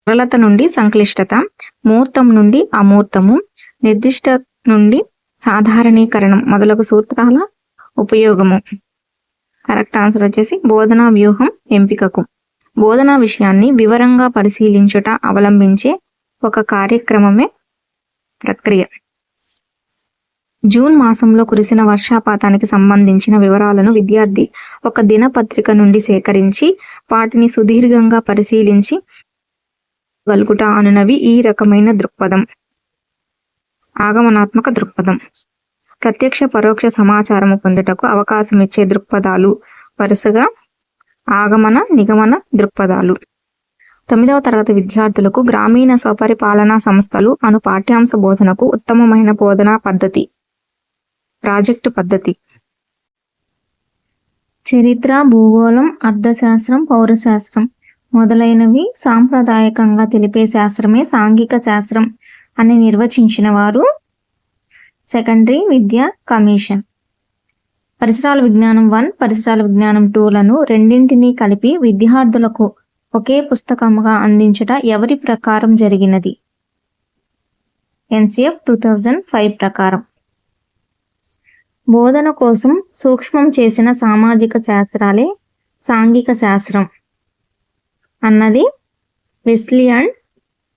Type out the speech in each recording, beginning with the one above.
సరళత నుండి సంక్లిష్టత, మూర్తం నుండి అమూర్తము, నిర్దిష్ట నుండి సాధారణీకరణం మొదలగు సూత్రాల ఉపయోగము. కరెక్ట్ ఆన్సర్ వచ్చేసి బోధనా వ్యూహం ఎంపికకు. బోధనా విషయాన్ని వివరంగా పరిశీలించుట అవలంబించే ఒక కార్యక్రమమే ప్రక్రియ. జూన్ మాసంలో కురిసిన వర్షపాతానికి సంబంధించిన వివరాలను విద్యార్థి ఒక దినపత్రిక నుండి సేకరించి వాటిని సుదీర్ఘంగా పరిశీలించి గలుగుట అనునవి ఈ రకమైన దృక్పథం. ఆగమనాత్మక దృక్పథం. ప్రత్యక్ష పరోక్ష సమాచారము పొందుటకు అవకాశం ఇచ్చే దృక్పథాలు వరుసగా ఆగమన నిగమన దృక్పథాలు. 9వ తరగతి విద్యార్థులకు గ్రామీణ స్వపరిపాలనా సంస్థలు అను పాఠ్యాంశ బోధనకు ఉత్తమమైన బోధనా పద్ధతి ప్రాజెక్టు పద్ధతి. చరిత్ర, భూగోళం, అర్థశాస్త్రం, పౌరశాస్త్రం మొదలైనవి సాంప్రదాయకంగా తెలిపే శాస్త్రమే సాంఘిక శాస్త్రం అని నిర్వచించిన వారు సెకండరీ విద్యా కమిషన్. పరిసరాల విజ్ఞానం 1, పరిసరాల విజ్ఞానం 2లను రెండింటినీ కలిపి విద్యార్థులకు ఒకే పుస్తకముగా అందించుట ఎవరి ప్రకారం జరిగినది? NCF 2005 ప్రకారం. బోధన కోసం సూక్ష్మం చేసిన సామాజిక శాస్త్రాలే సాంఘిక శాస్త్రం అన్నది వెస్లీ అండ్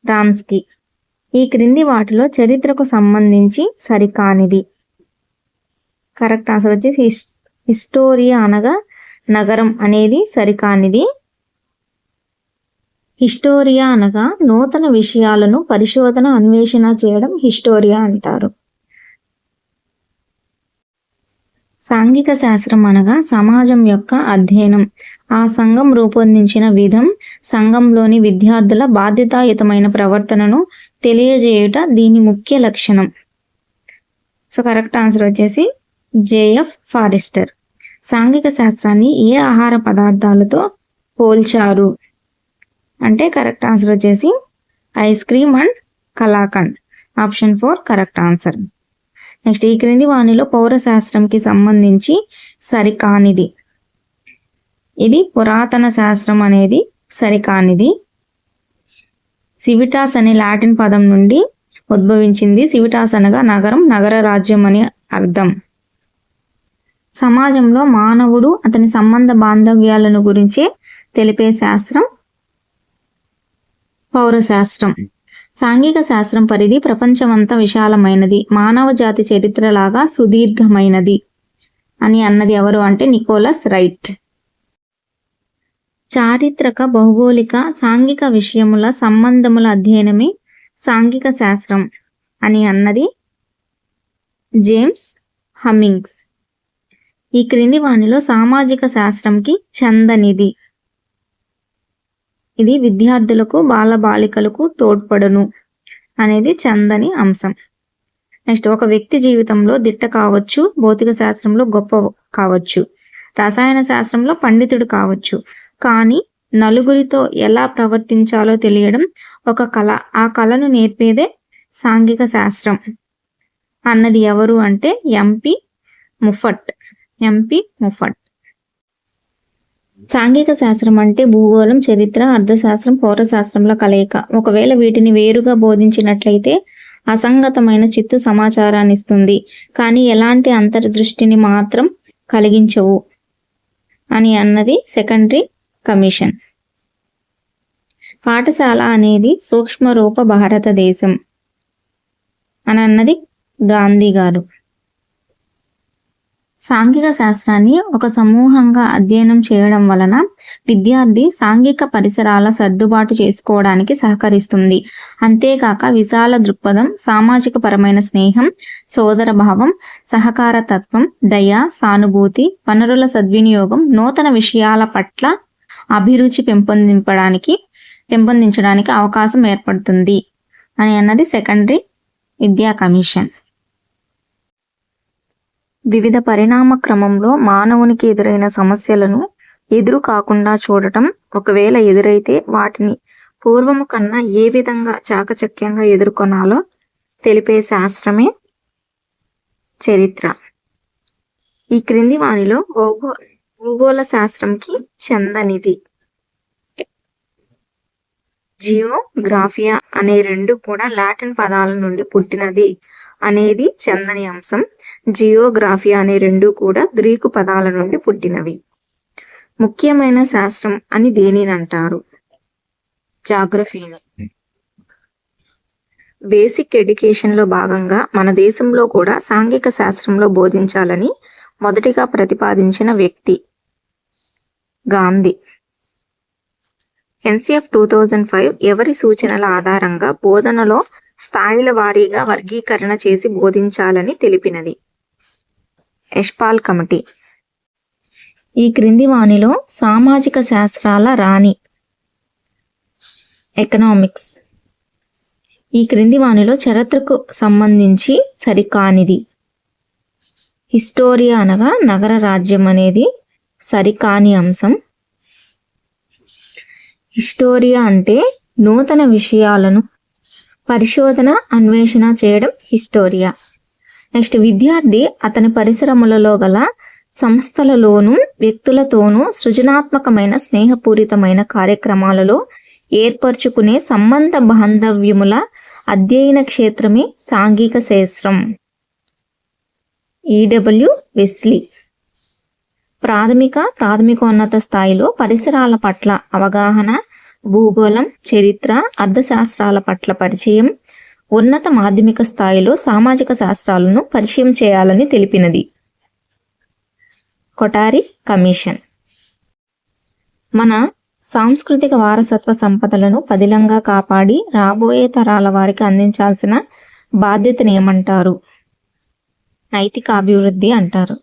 రామ్స్కీ. ఈ క్రింది వాటిలో చరిత్రకు సంబంధించి సరికానిది. కరెక్ట్ ఆన్సర్ వచ్చేసి హిస్టోరియా అనగా నగరం అనేది సరికానిది. హిస్టోరియా అనగా నూతన విషయాలను పరిశోధన అన్వేషణ చేయడం హిస్టోరియా అంటారు. సాంఘిక శాస్త్రం అనగా సమాజం యొక్క అధ్యయనం, ఆ సంఘం రూపొందించిన విధం, సంఘంలోని విద్యార్థుల బాధ్యతాయుతమైన ప్రవర్తనను తెలియజేయుట దీని ముఖ్య లక్షణం. సో కరెక్ట్ ఆన్సర్ వచ్చేసి JF ఫారెస్టర్. సాంఘిక శాస్త్రాన్ని ఏ ఆహార పదార్థాలతో పోల్చారు అంటే కరెక్ట్ ఆన్సర్ వచ్చేసి ice cream and kalakand. Option 4 correct answer. Next, ఈ క్రింది వానిలో పౌరశాస్త్రంకి సంబంధించి సరికానిది. ఇది పురాతన శాస్త్రం అనేది సరికానిది. సివిటాస్ అనే లాటిన్ పదం నుండి ఉద్భవించింది. సివిటాస్ అనగా నగరం, నగర రాజ్యం అని అర్థం. సమాజంలో మానవుడు అతని సంబంధ బాంధవ్యాలను గురించి తెలిపే శాస్త్రం పౌరశాస్త్రం. సాంఘిక శాస్త్రం పరిధి ప్రపంచమంతా విశాలమైనది, మానవ జాతి చరిత్రలాగా సుదీర్ఘమైనది అని అన్నది ఎవరు అంటే నికోలస్ రైట్. చారిత్రక, భౌగోళిక, సాంఘిక విషయముల సంబంధముల అధ్యయనమే సాంఘిక శాస్త్రం అని అన్నది జేమ్స్ హమ్మింగ్స్. ఈ క్రింది వానిలో సామాజిక శాస్త్రంకి చెందనిది. ఇది విద్యార్థులకు, బాలబాలికలకు తోడ్పడును అనేది చందని అంశం. నెక్స్ట్, ఒక వ్యక్తి జీవితంలో దిట్ట కావచ్చు, భౌతిక శాస్త్రంలో గొప్ప కావచ్చు, రసాయన శాస్త్రంలో పండితుడు కావచ్చు, కానీ నలుగురితో ఎలా ప్రవర్తించాలో తెలియడం ఒక కళ. ఆ కళను నేర్పేదే సాంఘిక శాస్త్రం అన్నది ఎవరు అంటే ఎంపీ ముఫట్. సాంఘిక శాస్త్రం అంటే భూగోళం, చరిత్ర, అర్థశాస్త్రం, పౌరశాస్త్రంల కలయిక. ఒకవేళ వీటిని వేరుగా బోధించినట్లయితే అసంగతమైన చిత్తు సమాచారాన్ని ఇస్తుంది, కానీ ఎలాంటి అంతర్దృష్టిని మాత్రం కలిగించవు అని అన్నది సెకండరీ కమిషన్. పాఠశాల అనేది సూక్ష్మ రూప భారతదేశం అని అన్నది గాంధీ గారు. సాంఘిక శాస్త్రాన్ని ఒక సమూహంగా అధ్యయనం చేయడం వలన విద్యార్థి సాంఘిక పరిసరాల సర్దుబాటు చేసుకోవడానికి సహకరిస్తుంది. అంతేకాక విశాల దృక్పథం, సామాజిక పరమైన స్నేహం, సోదర భావం, సహకార తత్వం, దయ, సానుభూతి, వనరుల సద్వినియోగం, నూతన విషయాల పట్ల అభిరుచి పెంపొందించడానికి అవకాశం ఏర్పడుతుంది అని అన్నది సెకండరీ విద్యా కమిషన్. వివిధ పరిణామ క్రమంలో మానవునికి ఎదురైన సమస్యలను ఎదురు కాకుండా చూడటం, ఒకవేళ ఎదురైతే వాటిని పూర్వము కన్నా ఏ విధంగా చాకచక్యంగా ఎదుర్కొనాలో తెలిపే శాస్త్రమే చరిత్ర. ఈ క్రింది వానిలో భూగోళ శాస్త్రంకి చెందనిది. జియోగ్రాఫియా అనే రెండు కూడా లాటిన్ పదాల నుండి పుట్టినది అనేది చందని అంశం. జియోగ్రాఫియా అనే రెండు కూడా గ్రీకు పదాల నుండి పుట్టినవి. ముఖ్యమైన శాస్త్రం అని దేనిని అంటారు? జాగ్రఫీని. బేసిక్ ఎడ్యుకేషన్లో భాగంగా మన దేశంలో కూడా సాంఘిక శాస్త్రంలో బోధించాలని మొదటిగా ప్రతిపాదించిన వ్యక్తి గాంధీ. ఎన్సిఎఫ్ 2005 ఎవరి సూచనల ఆధారంగా బోధనలో స్థాయిల వారీగా వర్గీకరణ చేసి బోధించాలని తెలిపినది? యశ్పాల్ కమిటీ. ఈ క్రింది వానిలో సామాజిక శాస్త్రాల రాణి. ఎకనామిక్స్. ఈ క్రింది వానిలో చరిత్రకు సంబంధించి సరికానిది? హిస్టోరియా అనగా నగర రాజ్యం అనేది సరికాని అంశం. హిస్టోరియా అంటే నూతన విషయాలను పరిశోధన అన్వేషణ చేయడం హిస్టోరియా. నెక్స్ట్, విద్యార్థి అతని పరిశ్రమలలో గల సంస్థలలోనూ వ్యక్తులతోనూ సృజనాత్మకమైన స్నేహపూరితమైన కార్యక్రమాలలో ఏర్పరచుకునే సంబంధ బాంధవ్యముల అధ్యయన క్షేత్రమే సాంఘిక శాస్త్రం. EW Wesley. ప్రాథమికోన్నత స్థాయిలో పరిసరాల పట్ల అవగాహన, భూగోళం, చరిత్ర, అర్థశాస్త్రాల పట్ల పరిచయం, ఉన్నత మాధ్యమిక స్థాయిలో సామాజిక శాస్త్రాలను పరిచయం చేయాలని తెలిపినది. కొఠారి కమిషన్. మన సాంస్కృతిక వారసత్వ సంపదలను పదిలంగా కాపాడి రాబోయే తరాల వారికి అందించాల్సిన బాధ్యతను ఏమంటారు? నైతిక అభివృద్ధి అంటారు.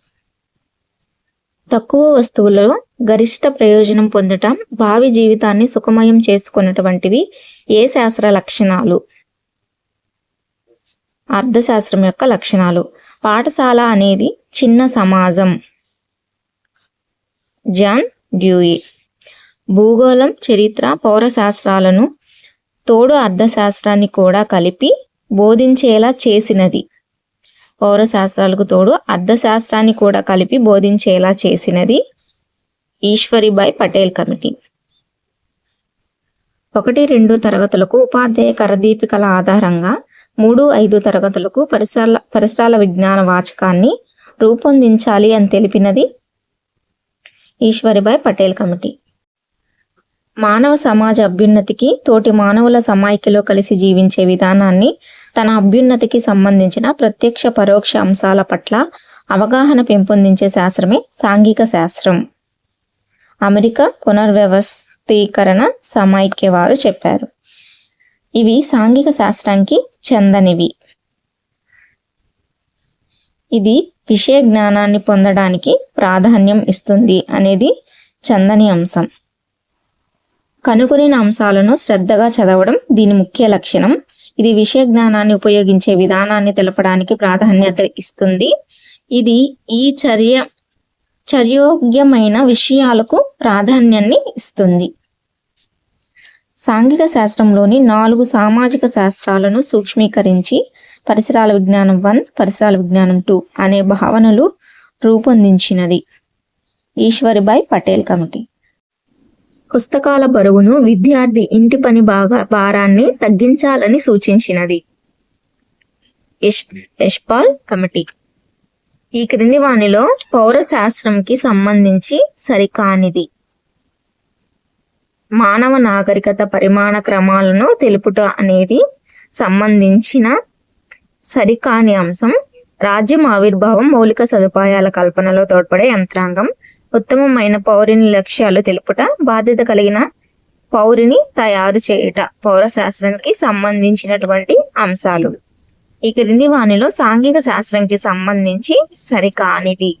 తక్కువ వస్తువులలో గరిష్ట ప్రయోజనం పొందటం, భావి జీవితాన్ని సుఖమయం చేసుకున్నటువంటివి ఏ శాస్త్ర లక్షణాలు? అర్థశాస్త్రం యొక్క లక్షణాలు. పాఠశాల అనేది చిన్న సమాజం. John Dewey. భూగోళం, చరిత్ర, పౌరశాస్త్రాలను తోడు అర్థశాస్త్రాన్ని కూడా కలిపి బోధించేలా చేసినది. పౌరశాస్త్రాలకు తోడు అర్థశాస్త్రాన్ని కూడా కలిపి బోధించేలా చేసినది ఈశ్వరీబాయి పటేల్ కమిటీ. 1-2 తరగతులకు ఉపాధ్యాయ కరదీపికల ఆధారంగా 3-5 తరగతులకు పరిసరాల విజ్ఞాన వాచకాన్ని రూపొందించాలి అని తెలిపినది ఈశ్వరీబాయి పటేల్ కమిటీ. మానవ సమాజ అభ్యున్నతికి, తోటి మానవుల సమాఖ్యలో కలిసి జీవించే విధానాన్ని, తన అభ్యున్నతికి సంబంధించిన ప్రత్యక్ష పరోక్ష అంశాల పట్ల అవగాహన పెంపొందించే శాస్త్రమే సాంఘిక శాస్త్రం. అమెరికా పునర్వ్యవస్థీకరణ సమైక్య వారు చెప్పారు. ఇవి సాంఘిక శాస్త్రానికి చెందనివి. ఇది విషయ జ్ఞానాన్ని పొందడానికి ప్రాధాన్యం ఇస్తుంది అనేది చందని అంశం. కనుగొనిన అంశాలను శ్రద్ధగా చదవడం దీని ముఖ్య లక్షణం. ఇది విషయ జ్ఞానాన్ని ఉపయోగించే విధానాన్ని తెలపడానికి ప్రాధాన్యత ఇస్తుంది. ఇది ఈ చర్యోగ్యమైన విషయాలకు ప్రాధాన్యాన్ని ఇస్తుంది. సాంఘిక శాస్త్రంలోని 4 సామాజిక శాస్త్రాలను సూక్ష్మీకరించి పరిసరాల విజ్ఞానం 1, పరిసరాల విజ్ఞానం 2 అనే భావనలు రూపొందించినది ఈశ్వరీబాయి పటేల్ కమిటీ. పుస్తకాల బరువును విద్యార్థి ఇంటి పని భారాన్ని తగ్గించాలని సూచించినది యశ్పాల్ కమిటీ. ఈ క్రింది వానిలో పౌరశాస్త్రంకి సంబంధించి సరికానిది? మానవ నాగరికత పరిమాణ క్రమాలను తెలుపుట అనేది సంబంధించిన సరికాని అంశం. రాజ్యం ఆవిర్భావం, మౌలిక సదుపాయాల కల్పనలో తోడ్పడే యంత్రాంగం, ఉత్తమమైన పౌరుని లక్ష్యాలు తెలుపుట, బాధ్యత కలిగిన పౌరుని తయారు చేయుట పౌరశాస్త్రానికి సంబంధించినటువంటి అంశాలు. ఈ క్రింది వానిలో సాంఘిక శాస్త్రంకి సంబంధించి సరికానిది?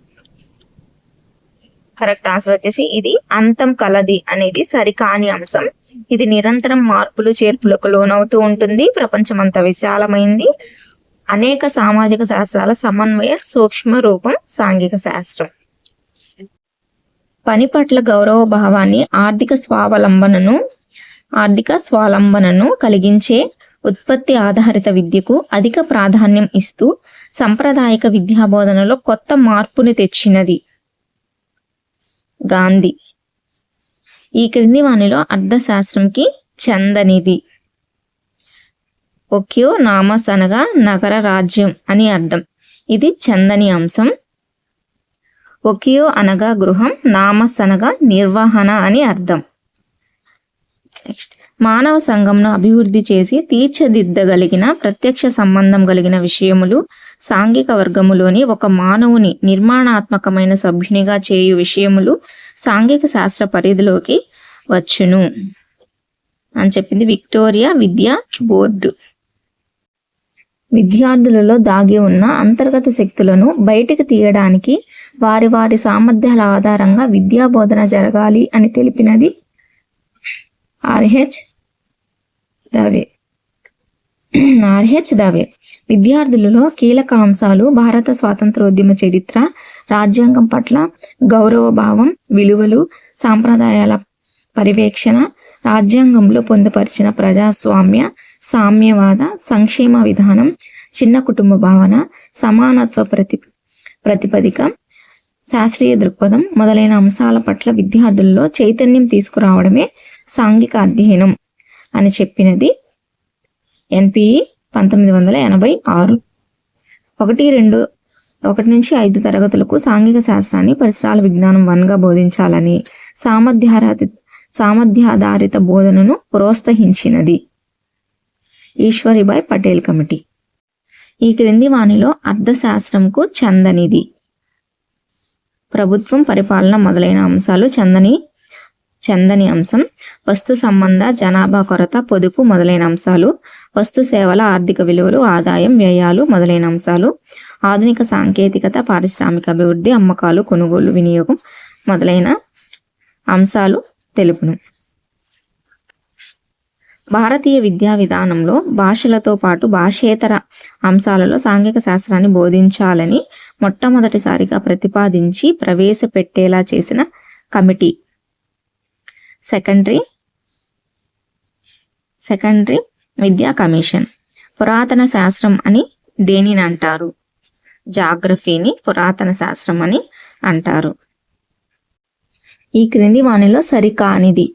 కరెక్ట్ ఆన్సర్ వచ్చేసి ఇది అంతం కలది అనేది సరికాని అంశం. ఇది నిరంతరం మార్పులు చేర్పులకు లోనవుతూ ఉంటుంది. ప్రపంచమంతా విశాలమైంది. అనేక సామాజిక శాస్త్రాల సమన్వయ సూక్ష్మ రూపం సాంఘిక శాస్త్రం. పని పట్ల గౌరవ భావాన్ని, ఆర్థిక స్వావలంబనను కలిగించే ఉత్పత్తి ఆధారిత విద్యకు అధిక ప్రాధాన్యం ఇస్తూ సాంప్రదాయిక విద్యాబోధనలో కొత్త మార్పుని తెచ్చినది గాంధీ. ఈ క్రింది వానిలో అర్థశాస్త్రంకి చందనిది. ఒక్యో నామస్ అనగా నగర రాజ్యం అని అర్థం. ఇది చందని అంశం. ఒక్యో అనగా గృహం, నామస్ అనగా నిర్వహణ అని అర్థం. నెక్స్ట్, మానవ సంఘంను అభివృద్ధి చేసి తీర్చిదిద్దగలిగిన ప్రత్యక్ష సంబంధం కలిగిన విషయములు సాంఘిక వర్గములోని ఒక మానవుని నిర్మాణాత్మకమైన సభ్యునిగా చేయు విషయములు సాంఘిక శాస్త్ర పరిధిలోకి వచ్చును అని చెప్పింది విక్టోరియా విద్యా బోర్డు. విద్యార్థులలో దాగి ఉన్న అంతర్గత శక్తులను బయటికి తీయడానికి వారి వారి సామర్థ్యాల ఆధారంగా విద్యా బోధన జరగాలి అని తెలిపినది ఆర్హెచ్ దవే. విద్యార్థులలో కీలక అంశాలు భారత స్వాతంత్రోద్యమ చరిత్ర, రాజ్యాంగం పట్ల గౌరవ భావం, విలువలు, సాంప్రదాయాల పర్యవేక్షణ, రాజ్యాంగంలో పొందుపరిచిన ప్రజాస్వామ్య, సామ్యవాద, సంక్షేమ విధానం, చిన్న కుటుంబ భావన, సమానత్వ ప్రతిపదిక, శాస్త్రీయ దృక్పథం మొదలైన అంశాల పట్ల విద్యార్థుల్లో చైతన్యం తీసుకురావడమే సాంఘిక అధ్యయనం అని చెప్పినది ఎన్పిఈ 1986. 1 నుంచి 5 తరగతులకు సాంఘిక శాస్త్రాన్ని పరిసరాల విజ్ఞానం 1గా బోధించాలని సామర్థ్యాధారిత బోధనను ప్రోత్సహించినది ఈశ్వరీబాయ్ పటేల్ కమిటీ. ఈ క్రింది వానిలో అర్థశాస్త్రంకు చందనిది. ప్రభుత్వం, పరిపాలన మొదలైన అంశాలు చందని అంశం. వస్తు సంబంధ, జనాభా కొరత, పొదుపు మొదలైన అంశాలు. వస్తు సేవల ఆర్థిక విలువలు, ఆదాయం, వ్యయాలు మొదలైన అంశాలు. ఆధునిక సాంకేతికత, పారిశ్రామిక అభివృద్ధి, అమ్మకాలు, కొనుగోలు, వినియోగం మొదలైన అంశాలు తెలుపును. భారతీయ విద్యా విధానంలో భాషలతో పాటు భాషేతర అంశాలలో సాంఘిక శాస్త్రాన్ని బోధించాలని మొట్టమొదటిసారిగా ప్రతిపాదించి ప్రవేశపెట్టేలా చేసిన కమిటీ సెకండరీ విద్యా కమిషన్. పురాతన శాస్త్రం అని దేనిని అంటారు? జాగ్రఫీని పురాతన శాస్త్రం అని అంటారు. ఈ క్రింది వానిలో సరికానిది.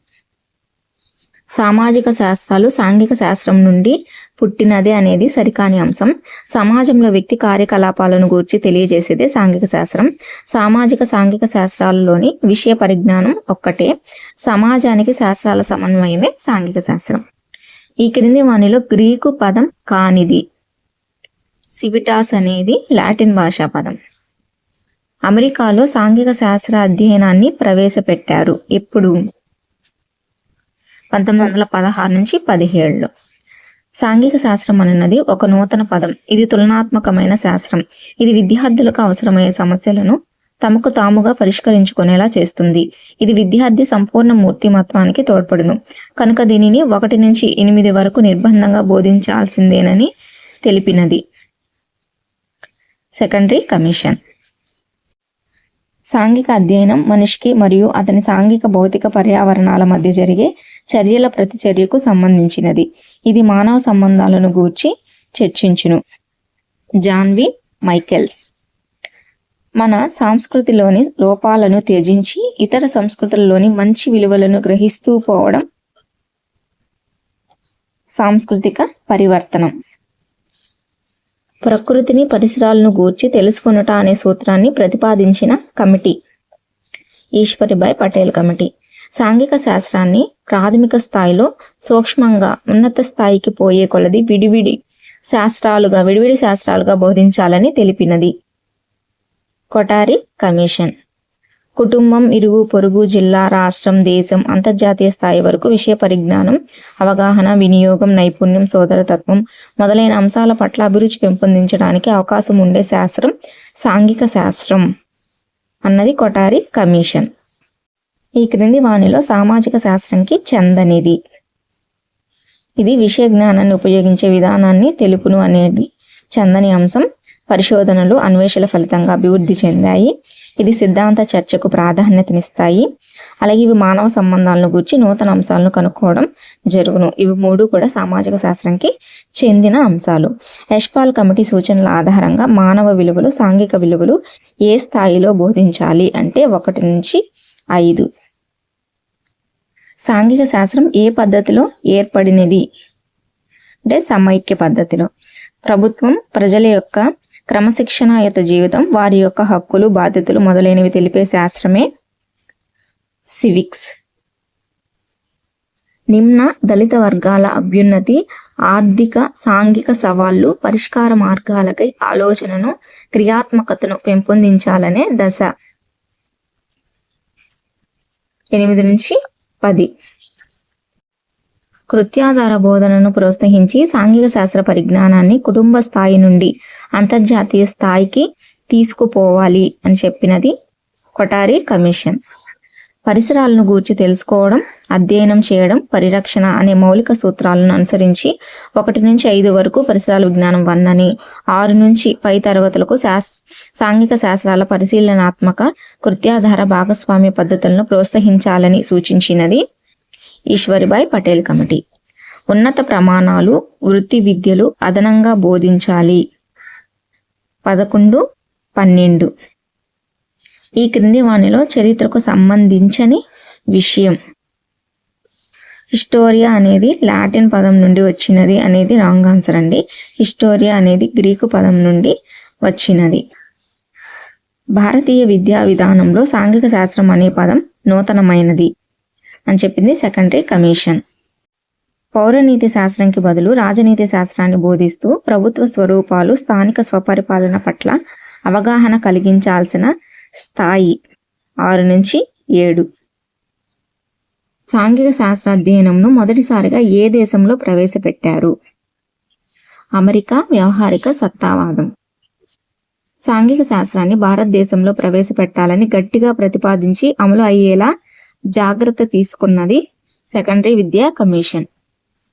సామాజిక శాస్త్రాలు సాంఘిక శాస్త్రం నుండి పుట్టినదే అనేది సరికాని అంశం. సమాజంలో వ్యక్తి కార్యకలాపాలను గూర్చి తెలియజేసేదే సాంఘిక శాస్త్రం. సాంఘిక శాస్త్రాలలోని విషయ పరిజ్ఞానం ఒక్కటే. సమాజానికి శాస్త్రాల సమన్వయమే సాంఘిక శాస్త్రం. ఈ క్రింది వానిలో గ్రీకు పదం కానిది. సివిటాస్ అనేది లాటిన్ భాషా పదం. అమెరికాలో సాంఘిక శాస్త్ర అధ్యయనాన్ని ప్రవేశపెట్టారు. ఎప్పుడు? 1916 నుంచి 17లో. సాంఘిక శాస్త్రం అన్నది ఒక నూతన పదం. ఇది తులనాత్మకమైన శాస్త్రం. ఇది విద్యార్థులకు అవసరమయ్యే సమస్యలను తమకు తాముగా పరిష్కరించుకునేలా చేస్తుంది. ఇది విద్యార్థి సంపూర్ణ మూర్తిమత్వానికి తోడ్పడును. కనుక దీనిని 1 నుంచి 8 వరకు నిర్బంధంగా బోధించాల్సిందేనని తెలిపినది సెకండరీ కమిషన్. సాంఘిక అధ్యయనం మనిషికి మరియు అతని సాంఘిక భౌతిక పర్యావరణాల మధ్య జరిగే చర్యల ప్రతిచర్యకు సంబంధించినది. ఇది మానవ సంబంధాలను గూర్చి చర్చించును. జాన్వి మైకెల్స్. మన సంస్కృతిలోని లోపాలను త్యజించి ఇతర సంస్కృతుల్లోని మంచి విలువలను గ్రహిస్తూ పోవడం సాంస్కృతిక పరివర్తనం. ప్రకృతిని, పరిసరాలను గూర్చి తెలుసుకొనుట అనే సూత్రాన్ని ప్రతిపాదించిన కమిటీ ఈశ్వరీబాయ్ పటేల్ కమిటీ. సాంఘిక శాస్త్రాన్ని ప్రాథమిక స్థాయిలో సూక్ష్మంగా ఉన్నత స్థాయికి పోయే కొలది విడివిడి శాస్త్రాలుగా బోధించాలని తెలిపినది కొఠారి కమిషన్. కుటుంబం, ఇరుగు పొరుగు, జిల్లా, రాష్ట్రం, దేశం, అంతర్జాతీయ స్థాయి వరకు విషయ పరిజ్ఞానం, అవగాహన, వినియోగం, నైపుణ్యం, సోదరతత్వం మొదలైన అంశాల పట్ల అభిరుచి పెంపొందించడానికి అవకాశం ఉండే శాస్త్రం సాంఘిక శాస్త్రం అన్నది కొఠారి కమిషన్. ఈ క్రింది వానిలో సామాజిక శాస్త్రంకి చెందనిది. ఇది విషయ జ్ఞానాన్ని ఉపయోగించే విధానాన్ని తెలుపును అనేది చెందని అంశం. పరిశోధనలు, అన్వేషణ ఫలితంగా అభివృద్ధి చెందాయి. ఇది సిద్ధాంత చర్చకు ప్రాధాన్యతనిస్తాయి. అలాగే ఇవి మానవ సంబంధాలను గురించి నూతన అంశాలను కనుక్కోవడం జరుగును. ఇవి 3 కూడా సామాజిక శాస్త్రంకి చెందిన అంశాలు. యశ్పాల్ కమిటీ సూచనల ఆధారంగా మానవ విలువలు, సాంఘిక విలువలు ఏ స్థాయిలో బోధించాలి అంటే 1 నుంచి 5. సాంఘిక శాస్త్రం ఏ పద్ధతిలో ఏర్పడినది అంటే సమైక్య పద్ధతిలో. ప్రభుత్వం ప్రజల యొక్క క్రమశిక్షణాయుత జీవితం, వారి యొక్క హక్కులు, బాధ్యతలు మొదలైనవి తెలిపే శాస్త్రమే సివిక్స్. నిమ్న దళిత వర్గాల అభ్యున్నతి, ఆర్థిక సాంఘిక సవాళ్లు, పరిష్కార మార్గాలకై ఆలోచనను, క్రియాత్మకతను పెంపొందించాలనే దశ. 8 నుంచి 10. కృత్యాధార బోధనను ప్రోత్సహించి సాంఘిక శాస్త్ర పరిజ్ఞానాన్ని కుటుంబ స్థాయి నుండి అంతర్జాతీయ స్థాయికి తీసుకుపోవాలి అని చెప్పినది కొఠారి కమిషన్. పరిసరాలను గూర్చి తెలుసుకోవడం, అధ్యయనం చేయడం, పరిరక్షణ అనే మౌలిక సూత్రాలను అనుసరించి 1 నుంచి 5 వరకు పరిసరాల విజ్ఞానం 1 అని, 6 నుంచి పై తరగతులకు సాంఘిక శాస్త్రాల పరిశీలనాత్మక కృత్యాధార భాగస్వామ్య పద్ధతులను ప్రోత్సహించాలని సూచించినది ఈశ్వరిబాయి పటేల్ కమిటీ. ఉన్నత ప్రమాణాలు, వృత్తి విద్యలు అదనంగా బోధించాలి. 11, 12. ఈ క్రింది వానిలో చరిత్రకు సంబంధించని విషయం. హిస్టోరియా అనేది లాటిన్ పదం నుండి వచ్చినది అనేది రాంగ్ ఆన్సర్ అండి. హిస్టోరియా అనేది గ్రీకు పదం నుండి వచ్చినది. భారతీయ విద్యా విధానంలో సాంఘిక శాస్త్రం అనే పదం నూతనమైనది అని చెప్పింది సెకండరీ కమిషన్. పౌరనీతి శాస్త్రంకి బదులు రాజనీతి శాస్త్రాన్ని బోధిస్తూ ప్రభుత్వ స్వరూపాలు, స్థానిక స్వపరిపాలన పట్ల అవగాహన కలిగించాల్సిన స్థాయి. 6 నుంచి 7. సాంఘిక శాస్త్ర అధ్యయనంను మొదటిసారిగా ఏ దేశంలో ప్రవేశపెట్టారు? అమెరికా. వ్యవహారిక సత్తావాదం. సాంఘిక శాస్త్రాన్ని భారతదేశంలో ప్రవేశపెట్టాలని గట్టిగా ప్రతిపాదించి అమలు అయ్యేలా జాగ్రత్త తీసుకున్నది సెకండరీ విద్యా కమిషన్.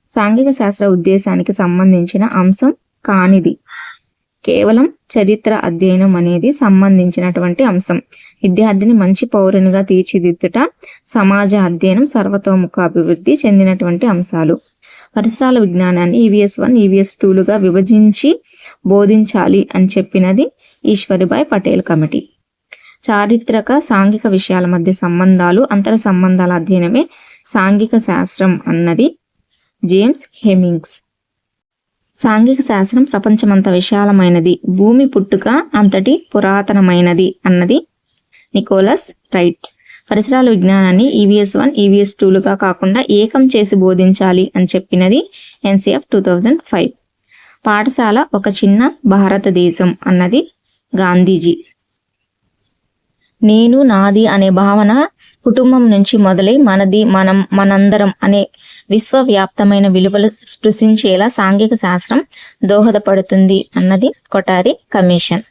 సాంఘిక శాస్త్ర ఉద్దేశానికి సంబంధించిన అంశం కానిది. కేవలం చరిత్ర అధ్యయనం అనేది సంబంధించినటువంటి అంశం. విద్యార్థిని మంచి పౌరునిగా తీర్చిదిద్దుట, సమాజ అధ్యయనం, సర్వతోముఖ అభివృద్ధి చెందినటువంటి అంశాలు. పరిసరాల విజ్ఞానాన్ని EVS 1, EVS 2లుగా విభజించి బోధించాలి అని చెప్పినది ఈశ్వరిబాయి పటేల్ కమిటీ. చారిత్రక సాంఘిక విషయాల మధ్య సంబంధాలు, అంతర సంబంధాల అధ్యయనమే సాంఘిక శాస్త్రం అన్నది జేమ్స్ హెమింగ్స్. సాంఘిక శాస్త్రం ప్రపంచమంత విశాలమైనది, భూమి పుట్టుక అంతటి పురాతనమైనది అన్నది నికోలస్ రైట్. పరిసరాల విజ్ఞానాన్ని EVS 1, EVS 2లుగా కాకుండా ఏకం చేసి బోధించాలి అని చెప్పినది NCF 2005. పాఠశాల ఒక చిన్న భారతదేశం అన్నది గాంధీజీ. నేను, నాది అనే భావన కుటుంబం నుంచి మొదలై మనది, మనం, మనందరం అనే విశ్వవ్యాప్తమైన విలువలు స్పృశించేలా సాంఘిక శాస్త్రం దోహదపడుతుంది అన్నది కొఠారి కమిషన్.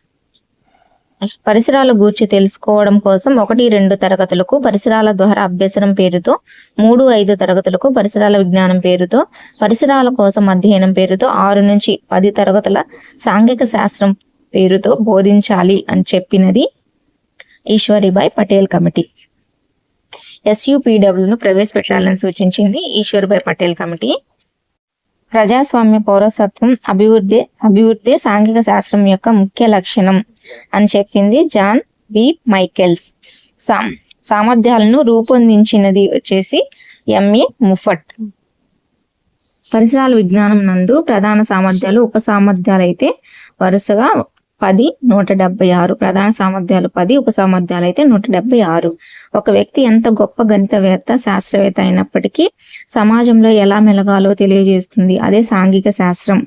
పరిసరాల గూర్చి తెలుసుకోవడం కోసం 1-2 తరగతులకు పరిసరాల ద్వారా అభ్యసనం పేరుతో, 3-5 తరగతులకు పరిసరాల విజ్ఞానం పేరుతో, పరిసరాల కోసం అధ్యయనం పేరుతో 6 నుంచి 10 తరగతుల సాంఘిక శాస్త్రం పేరుతో బోధించాలి అని చెప్పినది ఈశ్వరిబాయి పటేల్ కమిటీ. SUPWను ప్రవేశపెట్టాలని సూచించింది ఈశ్వరిబాయి పటేల్ కమిటీ. ప్రజాస్వామ్య పౌరసత్వం అభివృద్ధి సాంఘిక శాస్త్రం యొక్క ముఖ్య లక్షణం అని చెప్పింది జాన్ బి మైకెల్స్. సామర్థ్యాలను రూపొందించినది వచ్చేసి MA ముఫట్. పరిసరాల విజ్ఞానం నందు ప్రధాన సామర్థ్యాలు, ఉప సామర్థ్యాలు అయితే వరుసగా 10, 176. ప్రధాన సామర్థ్యాలు 10, ఉప సామర్థ్యాలు అయితే 176. ఒక వ్యక్తి ఎంత గొప్ప గణితవేత్త, శాస్త్రవేత్త అయినప్పటికీ సమాజంలో ఎలా మెలగాలో తెలియజేస్తుంది. అదే సాంఘిక శాస్త్రం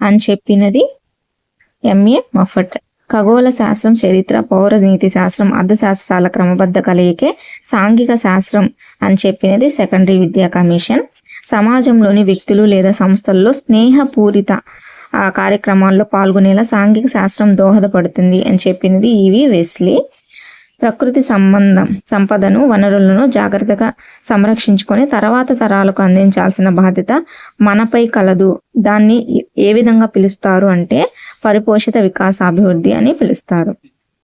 అని చెప్పినది MA మఫట్. ఖగోళ శాస్త్రం, చరిత్ర, పౌర నీతి శాస్త్రం, అర్థశాస్త్రాల క్రమబద్ధ కలయికే సాంఘిక శాస్త్రం అని చెప్పినది సెకండరీ విద్యా కమిషన్. సమాజంలోని వ్యక్తులు లేదా సంస్థల్లో స్నేహపూరిత కార్యక్రమాల్లో పాల్గొనేలా సాంఘిక శాస్త్రం దోహదపడుతుంది అని చెప్పినది EV వెస్లీ. ప్రకృతి సంపదను, వనరులను జాగ్రత్తగా సంరక్షించుకొని తర్వాత తరాలకు అందించాల్సిన బాధ్యత మనపై కలదు. దాన్ని ఏ విధంగా పిలుస్తారు అంటే పరిపోషిత వికాసాభివృద్ధి అని పిలుస్తారు.